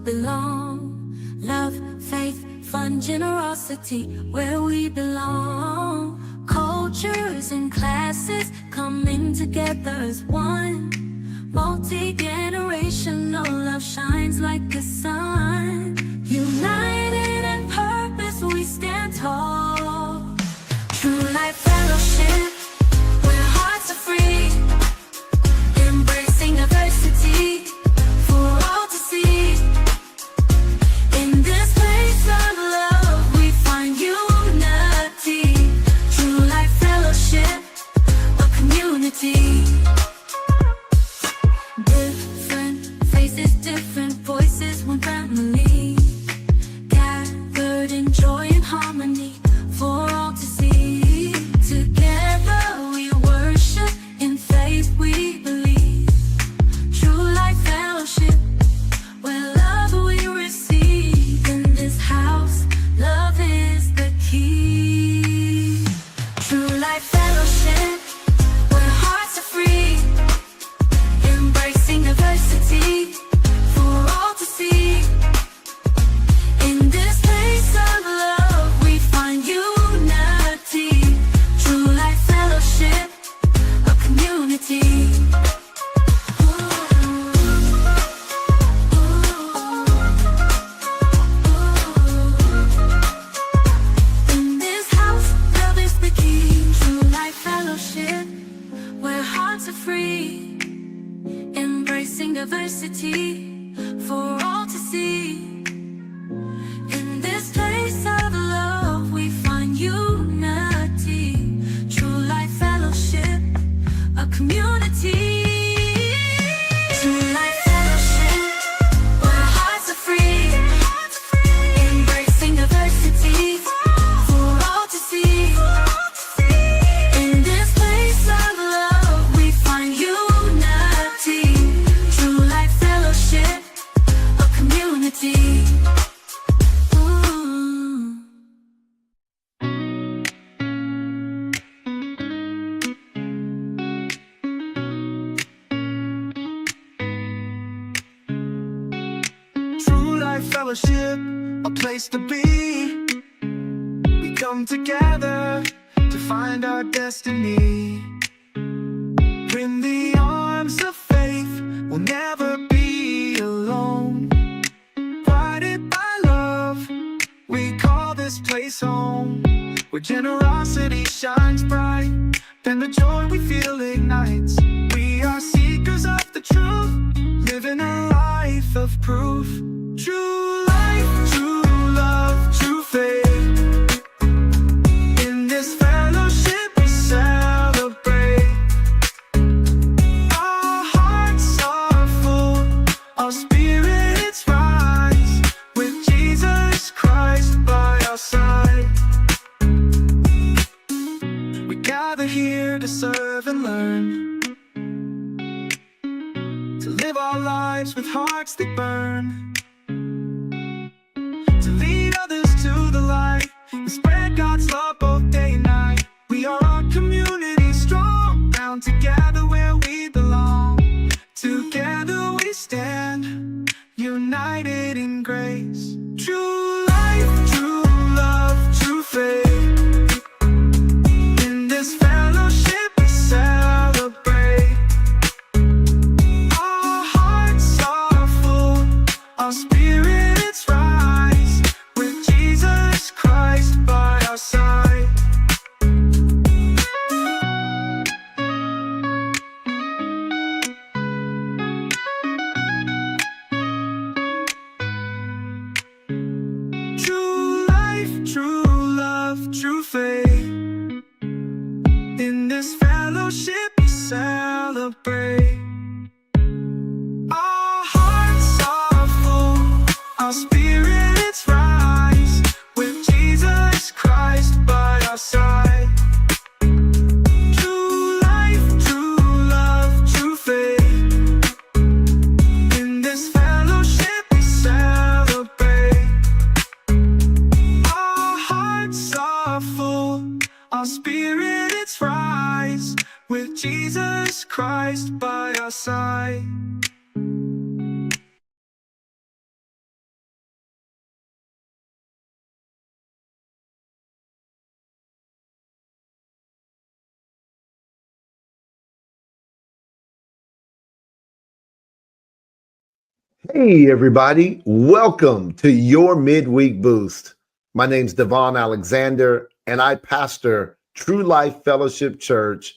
belong. Love, faith, fun, generosity, where we belong. Cultures and classes coming together as one. Multi-generational love shines like the sun. United in purpose, we stand tall. True Life Fellowship, where hearts are free, embracing diversity for all to see. In this place of love, we find unity. True Life Fellowship, a community. Different faces, different voices, one family, gathered in joy and harmony for all to see. Together we worship, in faith we believe. True Life Fellowship, where love we receive. In this house, love is the key. True Life Fellowship, where hearts are free, embracing diversity for all to see. In this place of love, we find unity. True Life Fellowship, a community. In this house, love is the key. True Life Fellowship, where hearts are free, embracing diversity for all to see. In this place of love, we find unity. True Life Fellowship, a community. True Life Fellowship, where hearts are free, embracing diversity for all to see. In this place of love, we find unity. True Life Fellowship, a community. True Life Fellowship, a place to be. We come together to find our destiny. In the arms of faith, we'll never be alone. Guided by love, we call this place home. Where generosity shines bright, then the joy we feel ignites. We are seekers of the truth, living a life of proof. True life, true love, true faith. In this fellowship we celebrate. Our hearts are full, our spirits rise, with Jesus Christ by our side. We gather here to serve and learn, to live our lives with hearts that burn, to lead others to the light, and spread God's love both day and night. We are a community strong, bound together where we belong. Together we stand, united in grace. True life, true love, true faith. In this fellowship we celebrate. Our hearts are full, our spirits rise, with Jesus Christ by our side. True life, true love, true faith. In this fellowship we celebrate. Our hearts are full, our spirits rise, with Jesus Christ by our side. True life, true love, true faith. In this fellowship we celebrate. Our hearts are full, our spirits rise, with Jesus Christ by our side. Hey, everybody. Welcome to your midweek boost. My name's DaVon Alexander, and I pastor TrueLife Fellowship Church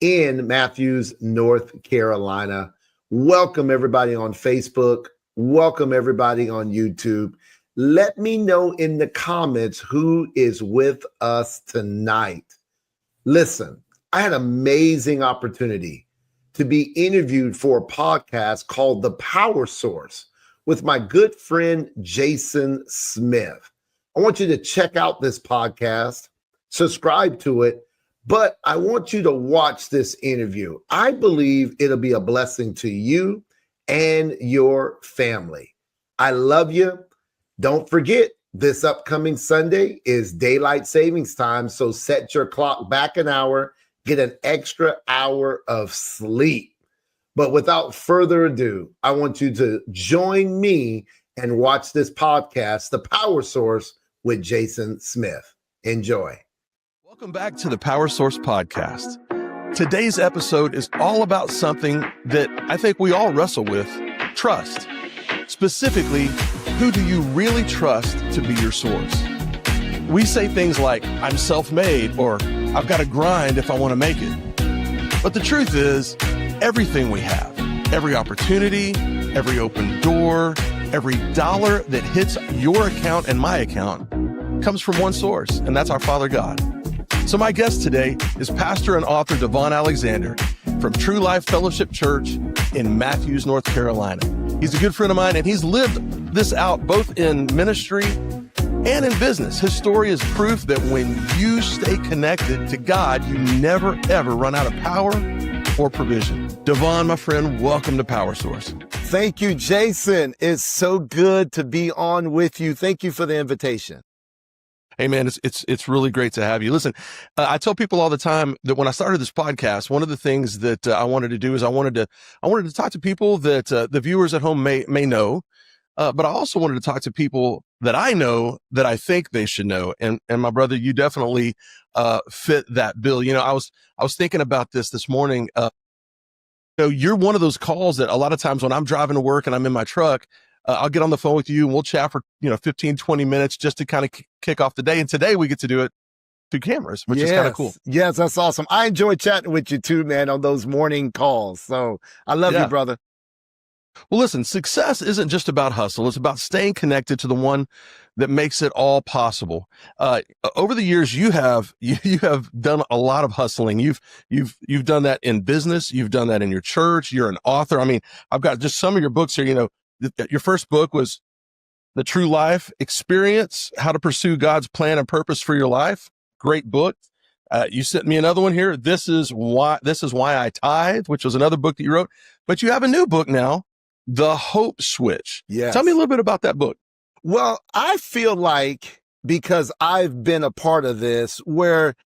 in Matthews, North Carolina. Welcome, everybody on Facebook. Welcome, everybody on YouTube. Let me know in the comments who is with us tonight. Listen, I had an amazing opportunity to be interviewed for a podcast called The Power Source with my good friend Jason Smith. I want you to check out this podcast, subscribe to it, but I want you to watch this interview. I believe it'll be a blessing to you and your family. I love you. Don't forget, this upcoming Sunday is daylight savings time, so set your clock back an hour. Get an extra hour of sleep. But without further ado, I want you to join me and watch this podcast, The Power Source with Jason Smith. Enjoy. Welcome back to the Power Source Podcast. Today's episode is all about something that I think we all wrestle with, trust. Specifically, who do you really trust to be your source? We say things like, I'm self-made, or I've got to grind if I want to make it. But the truth is, everything we have, every opportunity, every open door, every dollar that hits your account and my account comes from one source, and that's our Father God. So my guest today is pastor and author DaVon Alexander from TrueLife Fellowship Church in Matthews, North Carolina. He's a good friend of mine, and he's lived this out both in ministry and in business. His story is proof that when you stay connected to God, you never, ever run out of power or provision. DaVon, my friend, welcome to Power Source. Thank you, Jason. It's so good to be on with you. Thank you for the invitation. Hey, man, it's really great to have you. Listen, I tell people all the time that when I started this podcast, one of the things that I wanted to do is I wanted to talk to people that the viewers at home may know, but I also wanted to talk to people that I know that I think they should know. And my brother, you definitely fit that bill. You know, I was thinking about this morning. You're one of those calls that a lot of times when I'm driving to work and I'm in my truck, I'll get on the phone with you and we'll chat for 15, 20 minutes just to kind of kick off the day. And today we get to do it through cameras, which is kind of cool. Yes, that's awesome. I enjoy chatting with you too, man, on those morning calls. So I love you, brother. Well, listen, success isn't just about hustle. It's about staying connected to the one that makes it all possible. Over the years, you have done a lot of hustling. You've done that in business. You've done that in your church. You're an author. I mean, I've got just some of your books here. Your first book was The True Life Experience: How to Pursue God's Plan and Purpose for Your Life. Great book. You sent me another one here. This is why I tithe, which was another book that you wrote. But you have a new book now, The Hope Switch. Yes. Tell me a little bit about that book. Well, I feel like, because I've been a part of this, where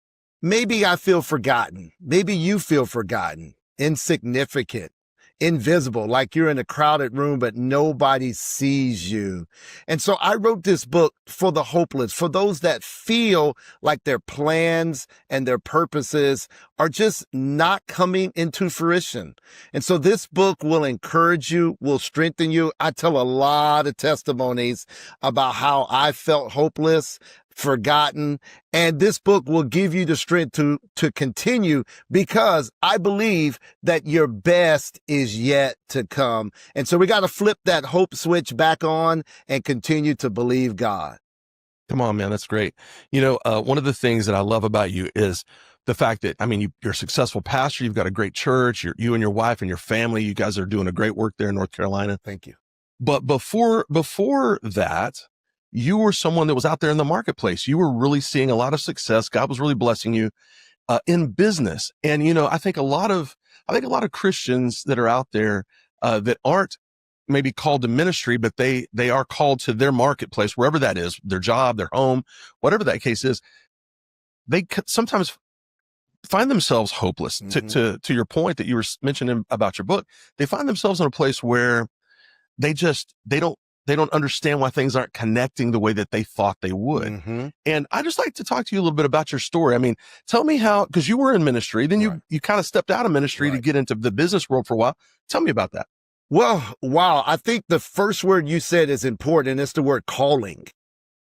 maybe I feel forgotten. Maybe you feel forgotten, insignificant, invisible, like you're in a crowded room, but nobody sees you. And so I wrote this book for the hopeless, for those that feel like their plans and their purposes are just not coming into fruition. And so this book will encourage you, will strengthen you. I tell a lot of testimonies about how I felt hopeless, forgotten, and this book will give you the strength to continue, because I believe that your best is yet to come. And so we got to flip that hope switch back on and continue to believe God. Come on, man. That's great. One of the things that I love about you is the fact that, you're a successful pastor. You've got a great church. You and your wife and your family, you guys are doing a great work there in North Carolina. Thank you. But before that, you were someone that was out there in the marketplace. You were really seeing a lot of success. God was really blessing you in business. And, I think a lot of Christians that are out there that aren't maybe called to ministry, but they are called to their marketplace, wherever that is, their job, their home, whatever that case is, they sometimes find themselves hopeless. To your point that you were mentioning about your book, they find themselves in a place where they don't understand why things aren't connecting the way that they thought they would. Mm-hmm. And I just like to talk to you a little bit about your story. Tell me how, because you were in ministry, then you kind of stepped out of ministry to get into the business world for a while. Tell me about that. Well, wow. I think the first word you said is important. It's the word calling.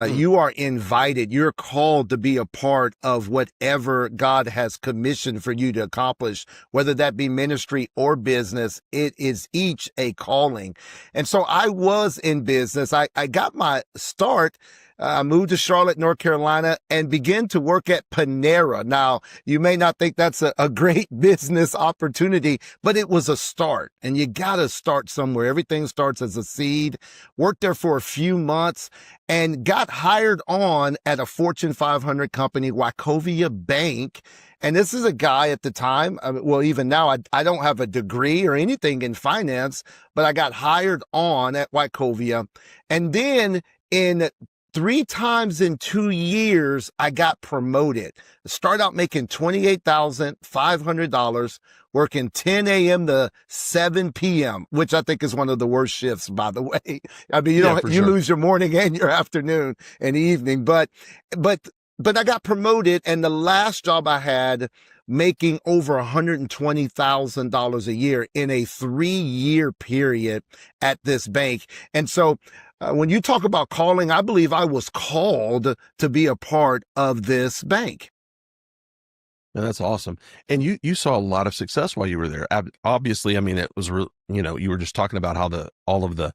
Mm. You are invited. You're called to be a part of whatever God has commissioned for you to accomplish, whether that be ministry or business. It is each a calling. And so I was in business. I got my start. I moved to Charlotte, North Carolina, and began to work at Panera. Now, you may not think that's a great business opportunity, but it was a start. And you got to start somewhere. Everything starts as a seed. Worked there for a few months and got hired on at a Fortune 500 company, Wachovia Bank. And this is a guy at the time, well, even now, I don't have a degree or anything in finance, but I got hired on at Wachovia. And then in 3 times in 2 years, I got promoted. Started out making $28,500, working 10 a.m. to 7 p.m., which I think is one of the worst shifts, by the way. I mean, you lose your morning and your afternoon and evening, but I got promoted, and the last job I had, making over $120,000 a year in a 3-year period at this bank. And so when you talk about calling, I believe I was called to be a part of this bank. And that's awesome. And you saw a lot of success while you were there. Obviously, I mean, it was real, you were just talking about how all of the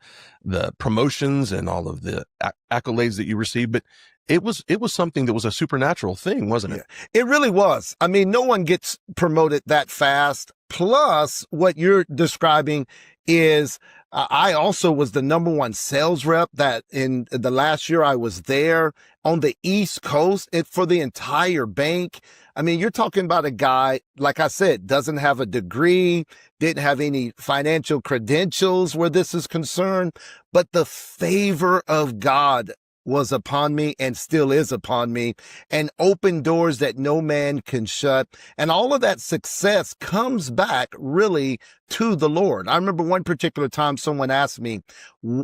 promotions and all of the accolades that you received, but it was something that was a supernatural thing, wasn't it? Yeah, it really was. I mean, no one gets promoted that fast. Plus, what you're describing is I also was the #1 sales rep that in the last year I was there on the East Coast for the entire bank. I mean, you're talking about a guy, like I said, doesn't have a degree, didn't have any financial credentials where this is concerned, but the favor of God was upon me and still is upon me, and open doors that no man can shut. And all of that success comes back really to the Lord. I remember one particular time someone asked me,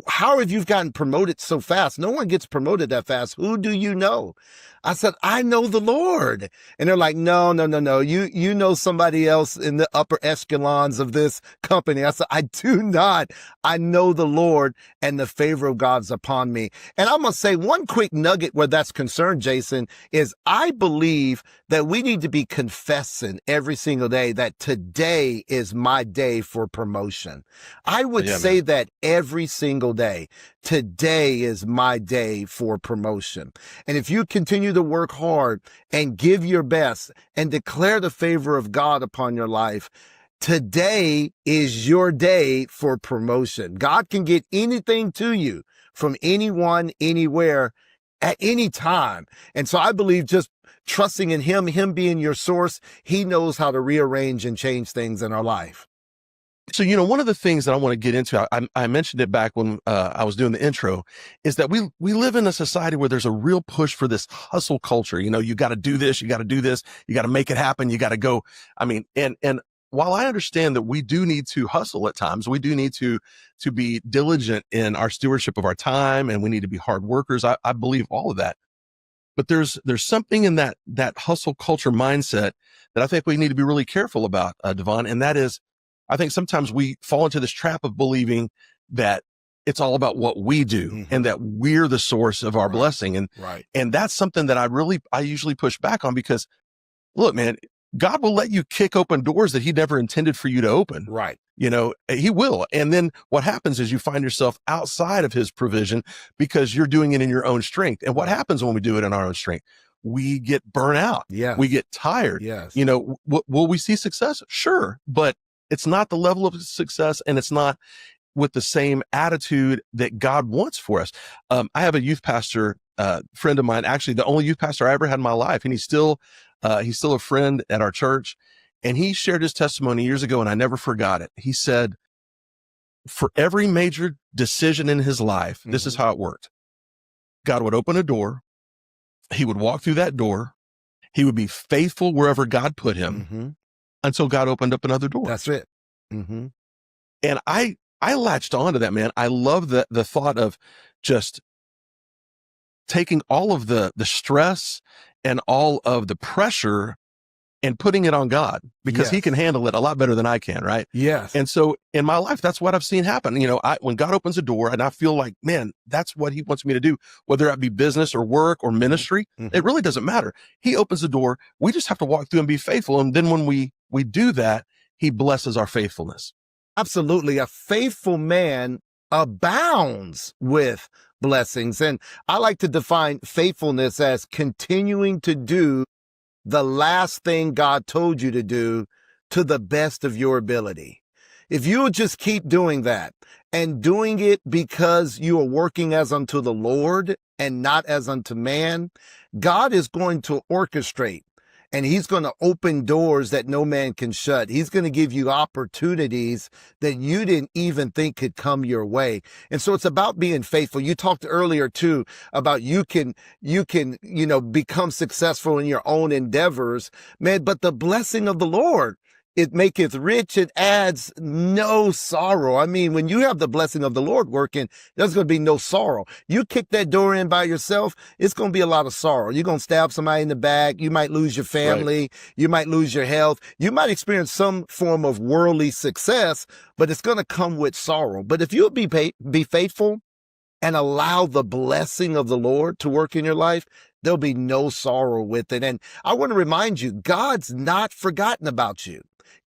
how have you gotten promoted so fast? No one gets promoted that fast. Who do you know? I said, I know the Lord. And they're like, no. You know somebody else in the upper echelons of this company. I said, I do not. I know the Lord, and the favor of God's upon me. And I'm going to say one quick nugget where that's concerned, Jason, is I believe that we need to be confessing every single day that today is my day for promotion. I would say that every single day. Today is my day for promotion. And if you continue to work hard and give your best and declare the favor of God upon your life, today is your day for promotion. God can get anything to you from anyone, anywhere, at any time. And so I believe just trusting in him being your source, he knows how to rearrange and change things in our life. So, one of the things that I want to get into, I mentioned it back when I was doing the intro, is that we live in a society where there's a real push for this hustle culture. You got to do this, you got to do this, you got to make it happen, you got to go. I mean, and while I understand that we do need to hustle at times, we do need to be diligent in our stewardship of our time, and we need to be hard workers. I believe all of that. But there's something in that hustle culture mindset that I think we need to be really careful about, DaVon, and that is, I think sometimes we fall into this trap of believing that it's all about what we do and that we're the source of our blessing. And that's something that I usually push back on, because look, man, God will let you kick open doors that he never intended for you to open. Right. He will. And then what happens is you find yourself outside of his provision because you're doing it in your own strength. And what happens when we do it in our own strength? We get burnt out. Yeah. We get tired. Yes. Will we see success? Sure. But it's not the level of success, and it's not with the same attitude that God wants for us. I have a youth pastor, friend of mine, actually the only youth pastor I ever had in my life. And he's still a friend at our church. And he shared his testimony years ago, and I never forgot it. He said, for every major decision in his life, this is how it worked. God would open a door. He would walk through that door. He would be faithful wherever God put him until God opened up another door. That's it. Mm-hmm. And I latched onto that, man. I love the thought of just taking all of the stress and all of the pressure and putting it on God because he Yes. can handle it a lot better than I can, right? Yes. And so in my life, that's what I've seen happen. When God opens a door and I feel like, man, that's what he wants me to do, whether that be business or work or ministry, it really doesn't matter. He opens the door. We just have to walk through and be faithful. And then when we do that, he blesses our faithfulness. Absolutely. A faithful man abounds with blessings. And I like to define faithfulness as continuing to do the last thing God told you to do to the best of your ability. If you'll just keep doing that and doing it because you are working as unto the Lord and not as unto man, God is going to orchestrate and he's going to open doors that no man can shut. He's going to give you opportunities that you didn't even think could come your way. And so it's about being faithful. You talked earlier too about you can, become successful in your own endeavors, man, but the blessing of the Lord, it maketh rich, it adds no sorrow. I mean, when you have the blessing of the Lord working, there's going to be no sorrow. You kick that door in by yourself, it's going to be a lot of sorrow. You're going to stab somebody in the back. You might lose your family. Right. You might lose your health. You might experience some form of worldly success, but it's going to come with sorrow. But if you'll be faithful and allow the blessing of the Lord to work in your life, there'll be no sorrow with it. And I want to remind you, God's not forgotten about you.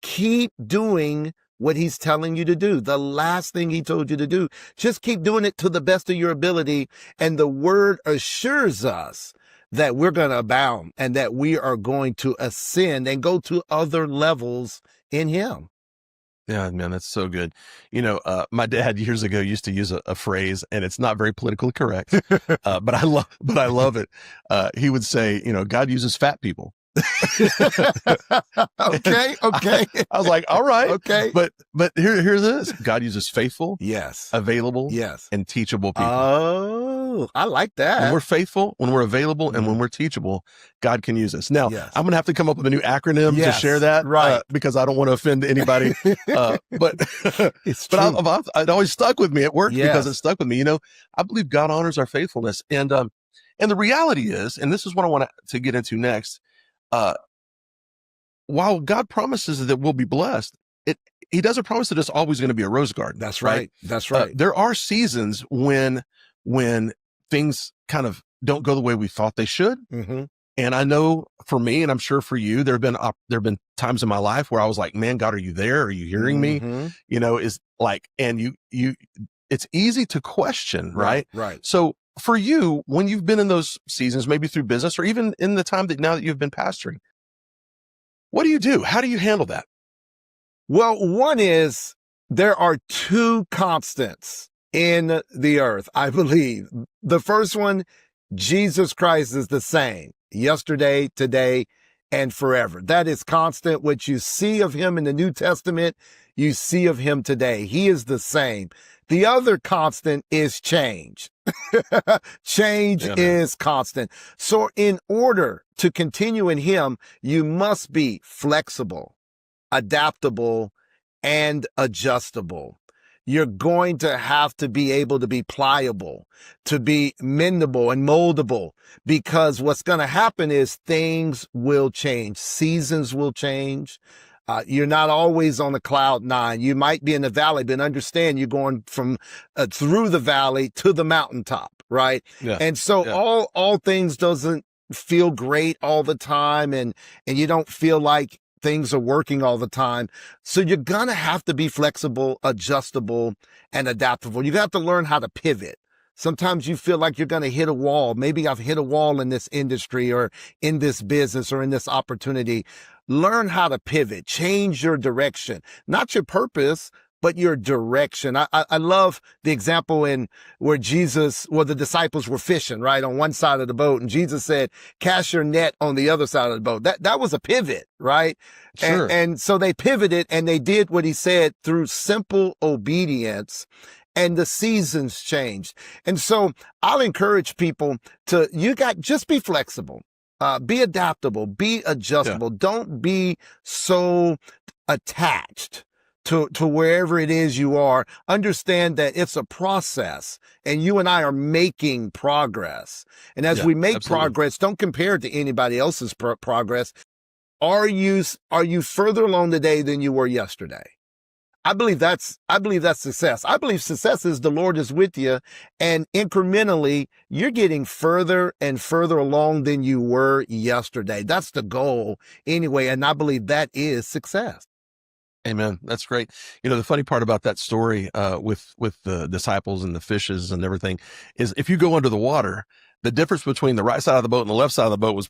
Keep doing what he's telling you to do. The last thing he told you to do, just keep doing it to the best of your ability. And the word assures us that we're going to abound and that we are going to ascend and go to other levels in him. Yeah, man, that's so good. My dad years ago used to use a phrase, and it's not very politically correct, but I love it. He would say, God uses fat people. Okay. I was like, all right. Okay. But here's this. God uses faithful, yes, available, yes, and teachable people. Oh, I like that. When we're faithful, when we're available, and when we're teachable, God can use us. Now, yes. I'm going to have to come up with a new acronym to share that, right? Because I don't want to offend anybody. But it's true. But it always stuck with me. It worked because it stuck with me. I believe God honors our faithfulness. And the reality is, and this is what I want to get into next, while God promises that we'll be blessed, he doesn't promise that it's always going to be a rose garden. That's right. That's right. There are seasons when things kind of don't go the way we thought they should. Mm-hmm. And I know for me, and I'm sure for you, there have been times in my life where I was like, man, God, are you there? Are you hearing me? Is like, and it's easy to question, right? Right. So for you, when you've been in those seasons, maybe through business or even in the time now that you've been pastoring, what do you do? How do you handle that? Well, one is there are two constants in the earth, I believe. The first one, Jesus Christ is the same yesterday, today, and forever. That is constant. What you see of him in the New Testament, you see of him today. He is the same. The other constant is change. Change is constant. So in order to continue in him, you must be flexible, adaptable, and adjustable. You're going to have to be able to be pliable, to be mendable and moldable, because what's going to happen is things will change. Seasons will change. You're not always on the cloud nine. You might be in the valley, but understand you're going from through the valley to the mountaintop, right? Yeah. And so all things doesn't feel great all the time, and you don't feel like things are working all the time. So you're going to have to be flexible, adjustable, and adaptable. You got to learn how to pivot. Sometimes you feel like you're going to hit a wall. Maybe I've hit a wall in this industry or in this business or in this opportunity. Learn how to pivot, change your direction, not your purpose, but your direction. I love the example where the disciples were fishing, right, on one side of the boat, and Jesus said, cast your net on the other side of the boat. That was a pivot, right? Sure. And so they pivoted and they did what he said through simple obedience, and the seasons changed. And so I'll encourage people just be flexible. Be adaptable, be adjustable. Yeah. Don't be so attached to wherever it is you are. Understand that it's a process and you and I are making progress. And as we make progress, don't compare it to anybody else's progress. Are you further along today than you were yesterday? I believe that's success. I believe success is the Lord is with you, and incrementally you're getting further and further along than you were yesterday. That's the goal anyway. And I believe that is success. Amen. That's great. The funny part about that story, with the disciples and the fishes and everything is if you go under the water, the difference between the right side of the boat and the left side of the boat was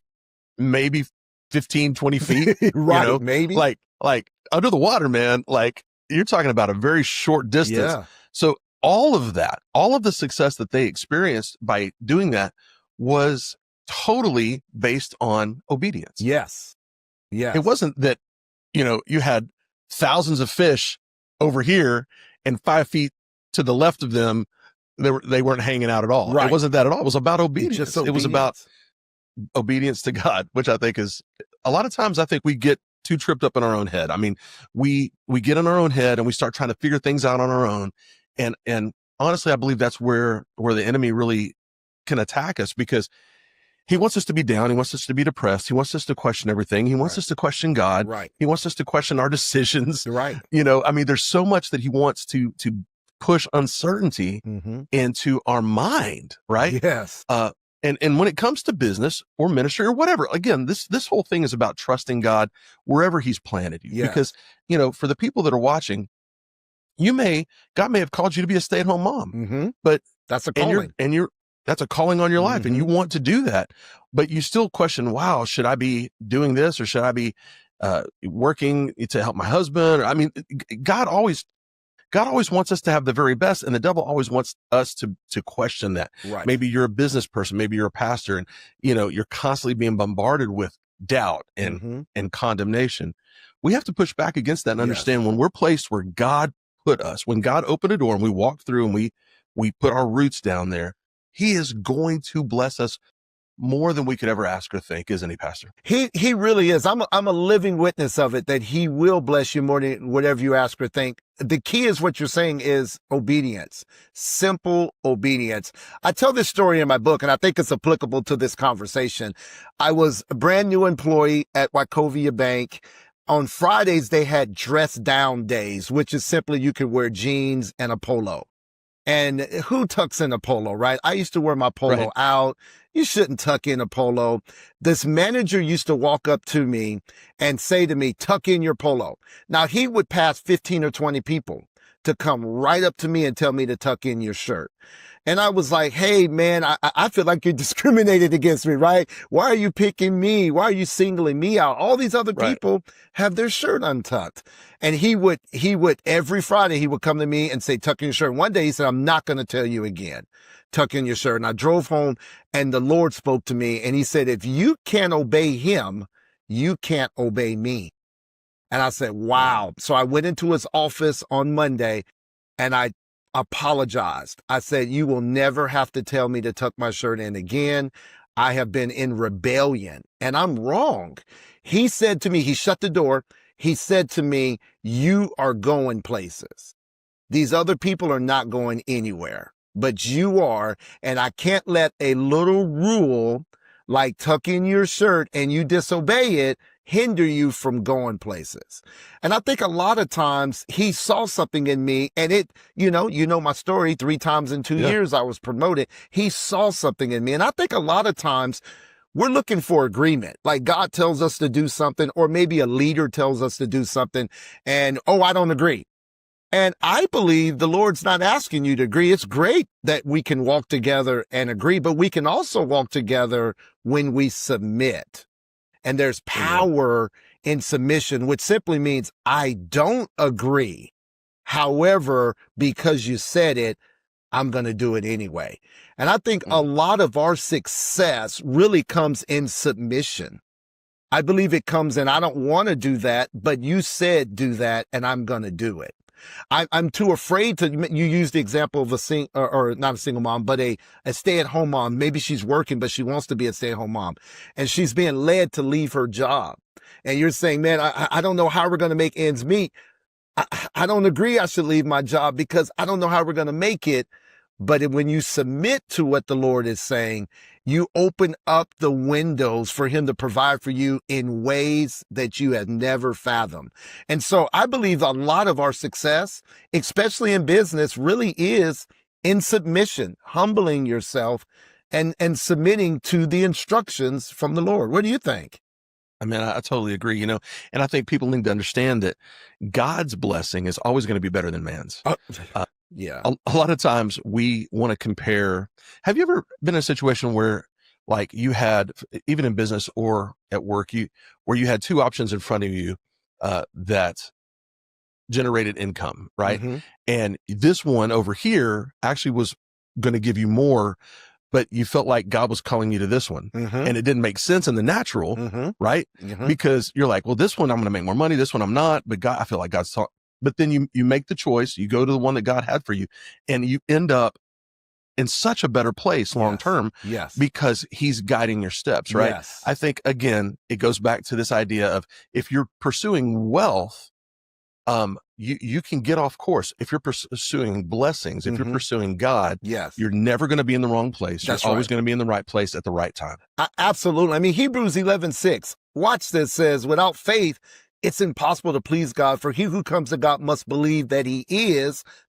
maybe 15, 20 feet, Right. Maybe like under the water, man, like you're talking about a very short distance. Yeah. So all of the success that they experienced by doing that was totally based on obedience. Yes. Yes. It wasn't that, you had thousands of fish over here and 5 feet to the left of them, they weren't hanging out at all. Right. It wasn't that at all. It was about obedience. Just It was about obedience to God, which I think is a lot of times I think we get too tripped up in our own head. I mean, we get in our own head and we start trying to figure things out on our own. And honestly, I believe that's where the enemy really can attack us, because he wants us to be down. He wants us to be depressed. He wants us to question everything. He wants us to question God. Right. He wants us to question our decisions. Right. I mean, there's so much that he wants to push uncertainty into our mind. Right. Yes. And when it comes to business or ministry or whatever, again, this whole thing is about trusting God wherever he's planted you. Yeah. Because, for the people that are watching, God may have called you to be a stay-at-home mom, but that's a calling. That's a calling on your life, and you want to do that, but you still question, wow, should I be doing this, or should I be working to help my husband? I mean, God always wants us to have the very best, and the devil always wants us to question that. Right. Maybe you're a business person, maybe you're a pastor, and you're constantly being bombarded with doubt and condemnation. We have to push back against that and understand when we're placed where God put us, when God opened a door and we walked through and we put our roots down there, he is going to bless us more than we could ever ask or think, isn't he, Pastor? He really is. I'm a living witness of it, that he will bless you more than whatever you ask or think. The key is what you're saying is obedience, simple obedience. I tell this story in my book, and I think it's applicable to this conversation. I was a brand new employee at Wachovia Bank. On Fridays, they had dress down days, which is simply you could wear jeans and a polo. And who tucks in a polo, right? I used to wear my polo out. You shouldn't tuck in a polo. This manager used to walk up to me and say to me, tuck in your polo. Now, he would pass 15 or 20 people to come right up to me and tell me to tuck in your shirt. And I was like, hey, man, I feel like you're discriminated against me, right? Why are you picking me? Why are you singling me out? All these other people have their shirt untucked. And he would every Friday, he would come to me and say, tuck in your shirt. One day he said, I'm not going to tell you again, tuck in your shirt. And I drove home and the Lord spoke to me and he said, if you can't obey him, you can't obey me. And I said, wow. So I went into his office on Monday and I apologized. I said, you will never have to tell me to tuck my shirt in again. I have been in rebellion and I'm wrong. He said to me, he shut the door. He said to me, you are going places. These other people are not going anywhere, but you are. And I can't let a little rule like tuck in your shirt and you disobey it hinder you from going places. And I think a lot of times he saw something in me and it, you know my story, 3 times in 2 years I was promoted. He saw something in me. And I think a lot of times we're looking for agreement. Like God tells us to do something, or maybe a leader tells us to do something and, oh, I don't agree. And I believe the Lord's not asking you to agree. It's great that we can walk together and agree, but we can also walk together when we submit. And there's power in submission, which simply means I don't agree. However, because you said it, I'm going to do it anyway. And I think a lot of our success really comes in submission. I believe it comes in, I don't want to do that, but you said do that and I'm going to do it. I'm too afraid to, you use the example of or not a single mom, but a stay-at-home mom. Maybe she's working, but she wants to be a stay-at-home mom and she's being led to leave her job. And you're saying, man, I don't know how we're going to make ends meet. I don't agree I should leave my job because I don't know how we're going to make it. But when you submit to what the Lord is saying, you open up the windows for him to provide for you in ways that you have never fathomed. And so I believe a lot of our success, especially in business, really is in submission, humbling yourself and submitting to the instructions from the Lord. What do you think? I mean, I totally agree, and I think people need to understand that God's blessing is always going to be better than man's. Yeah. A lot of times we want to compare. Have you ever been in a situation where, like, you had, even in business or at work, where you had two options in front of you that generated income, right? Mm-hmm. And this one over here actually was going to give you more, but you felt like God was calling you to this one, Mm-hmm. and it didn't make sense in the natural, Mm-hmm. right? Mm-hmm. Because you're like, well, this one I'm going to make more money, this one I'm not, but God, I feel like God's talking. But then you make the choice, you go to the one that God had for you, and you end up in such a better place long term. Yes. Because he's guiding your steps, right? Yes. I think, again, it goes back to this idea of, if you're pursuing wealth, you can get off course. If you're pursuing blessings, if you're pursuing God, yes, you're never going to be in the wrong place. That's you're always right. going to be in the right place at the right time. Absolutely. I mean, Hebrews 11:6, watch this, says, without faith, it's impossible to please God, for he who comes to God must believe that he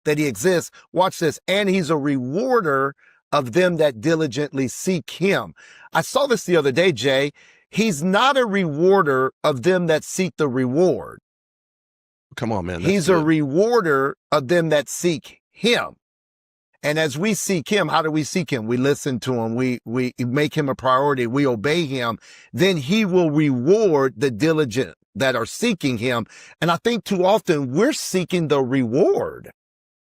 exists. Watch this. And he's a rewarder of them that diligently seek him. I saw this the other day, Jay. He's not a rewarder of them that seek the reward. Come on, man. He's a rewarder of them that seek him. And as we seek him, how do we seek him? We listen to him. We make him a priority. We obey him. Then he will reward the diligent that are seeking him. And I think too often we're seeking the reward.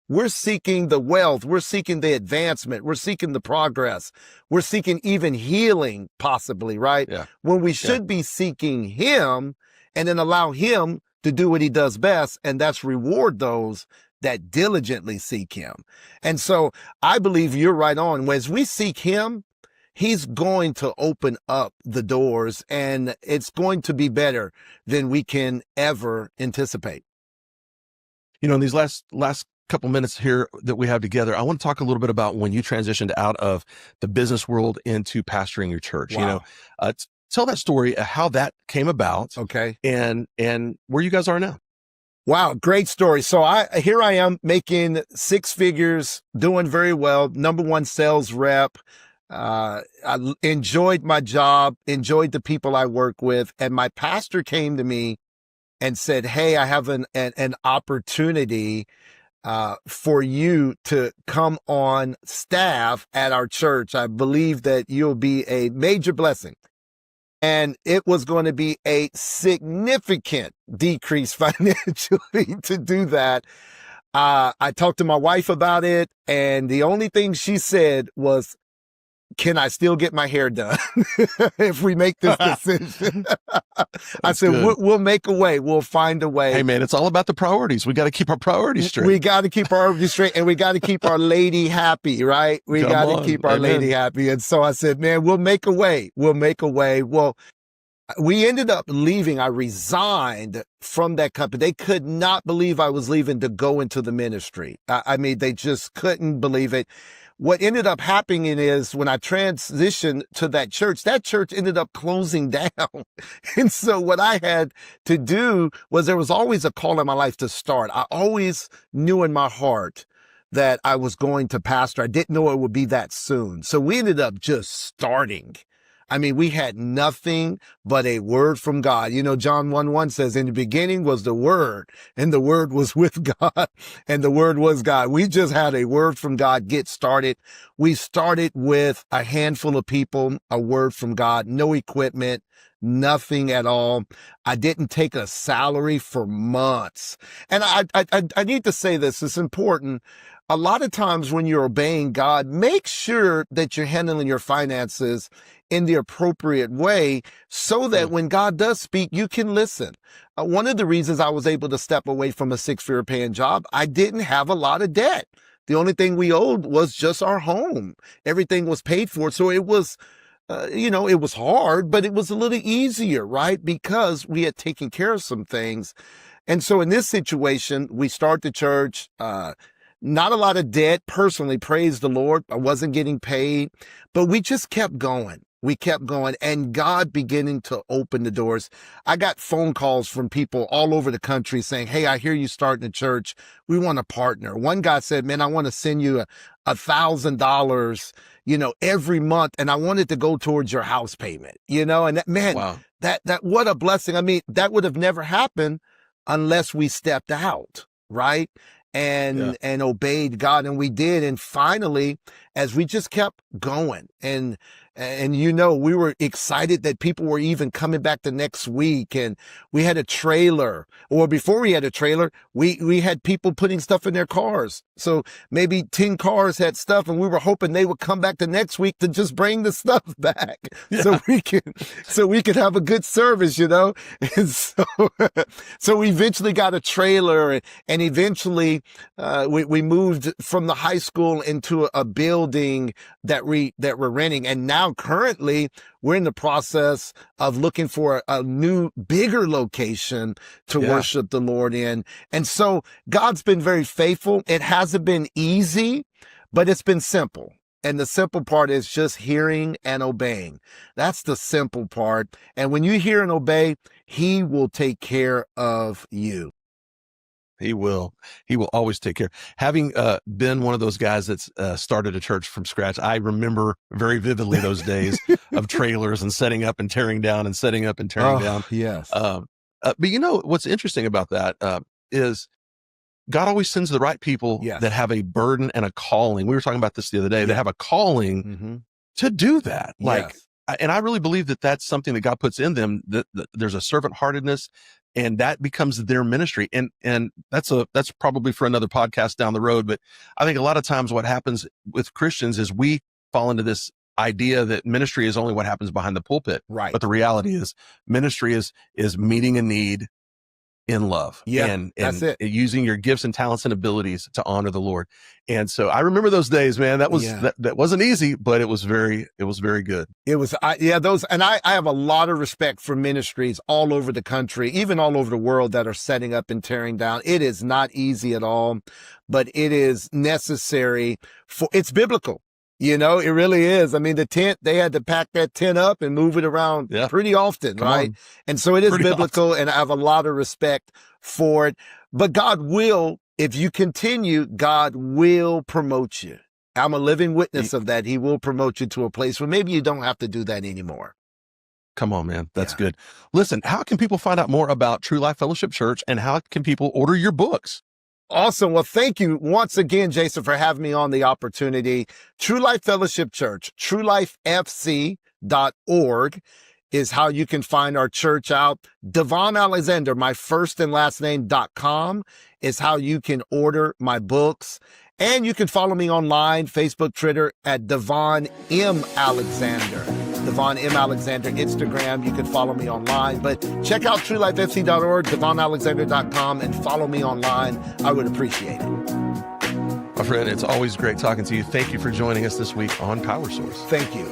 We're seeking the wealth. We're seeking the advancement. We're seeking the progress. We're seeking even healing, possibly, right? Yeah. When we should be seeking him and then allow him to do what he does best, and that's reward those that diligently seek him. And so I believe you're right on. As we seek him, he's going to open up the doors, and it's going to be better than we can ever anticipate. In these last couple minutes here that we have together, I want to talk a little bit about when you transitioned out of the business world into pastoring your church. Wow. Tell that story, how that came about. Okay. And where you guys are now. Wow, great story. So here I am making six figures, doing very well, #1 sales rep. I enjoyed my job, enjoyed the people I work with, and my pastor came to me and said, "Hey, I have an opportunity for you to come on staff at our church. I believe that you'll be a major blessing." And it was going to be a significant decrease financially to do that. I talked to my wife about it, and the only thing she said was, "Can I still get my hair done if we make this decision?" I said, we'll make a way. We'll find a way. Hey, man, it's all about the priorities. We got to keep our priorities straight. We got to keep our priorities straight, and we got to keep our lady happy, right? We got to keep our lady happy. And so I said, man, we'll make a way. We'll make a way. Well, we ended up leaving. I resigned from that company. They could not believe I was leaving to go into the ministry. I mean, they just couldn't believe it. What ended up happening is when I transitioned to that church ended up closing down. And so what I had to do was, there was always a call in my life to start. I always knew in my heart that I was going to pastor. I didn't know it would be that soon. So we ended up just starting. I mean, we had nothing but a word from God. John 1:1 says, in the beginning was the Word, and the Word was with God, and the Word was God. We just had a word from God get started. We started with a handful of people, a word from God, no equipment, nothing at all. I didn't take a salary for months. And I need to say this, it's important. A lot of times when you're obeying God, make sure that you're handling your finances in the appropriate way so that when God does speak, you can listen. One of the reasons I was able to step away from a 6-figure paying job, I didn't have a lot of debt. The only thing we owed was just our home. Everything was paid for. So it was, it was hard, but it was a little easier, right? Because we had taken care of some things. And so in this situation, we start the church, not a lot of debt personally, praise the Lord. I wasn't getting paid, but we just kept going. We kept going, and God beginning to open the doors. I got phone calls from people all over the country saying, hey, I hear you starting a church. We want to partner. One guy said, man, I want to send you $1,000, every month. And I want it to go towards your house payment, and that, man, Wow. that what a blessing. I mean, that would have never happened unless we stepped out, right? And obeyed God. And we did. And finally, as we just kept going and we were excited that people were even coming back the next week. And we had a trailer, or before we had a trailer, we had people putting stuff in their cars. So maybe 10 cars had stuff, and we were hoping they would come back the next week to just bring the stuff back so we could have a good service, And so we eventually got a trailer, and eventually we moved from the high school into a building that we're renting. And now currently we're in the process of looking for a new, bigger location to worship the Lord in. And so God's been very faithful. It hasn't been easy, but it's been simple. And the simple part is just hearing and obeying. That's the simple part. And when you hear and obey, He will take care of you. He will always take care. Having been one of those guys that's started a church from scratch, I remember very vividly those days of trailers and setting up and tearing down and setting up and tearing down. Yes. But what's interesting about that is God always sends the right people that have a burden and a calling. We were talking about this the other day. They have a calling to do that. And I really believe that that's something that God puts in them, that there's a servant heartedness, and that becomes their ministry. And that's probably for another podcast down the road. But I think a lot of times what happens with Christians is we fall into this idea that ministry is only what happens behind the pulpit. Right. But the reality is ministry is meeting a need in love. Yeah, and that's it. Using your gifts and talents and abilities to honor the Lord. And so I remember those days, man. That was that wasn't easy, but it was very good. It was, and I have a lot of respect for ministries all over the country, even all over the world, that are setting up and tearing down. It is not easy at all, but it is necessary it's biblical. It really is. I mean, the tent, they had to pack that tent up and move it around pretty often, right? And so it is biblical, and I have a lot of respect for it. But God will, if you continue, God will promote you. I'm a living witness of that. He will promote you to a place where maybe you don't have to do that anymore. Come on, man. That's good. Listen, how can people find out more about True Life Fellowship Church, and how can people order your books? Awesome. Well, thank you once again, Jason, for having me on the opportunity. True Life Fellowship Church, TrueLifeFC.org is how you can find our church out. DaVon Alexander, my first and last name.com is how you can order my books. And you can follow me online, Facebook, Twitter at DaVon M. Alexander. DaVon M. Alexander, Instagram. You can follow me online, but check out TrueLifeFC.org, DaVonAlexander.com, and follow me online. I would appreciate it. My friend, it's always great talking to you. Thank you for joining us this week on Power Source. Thank you.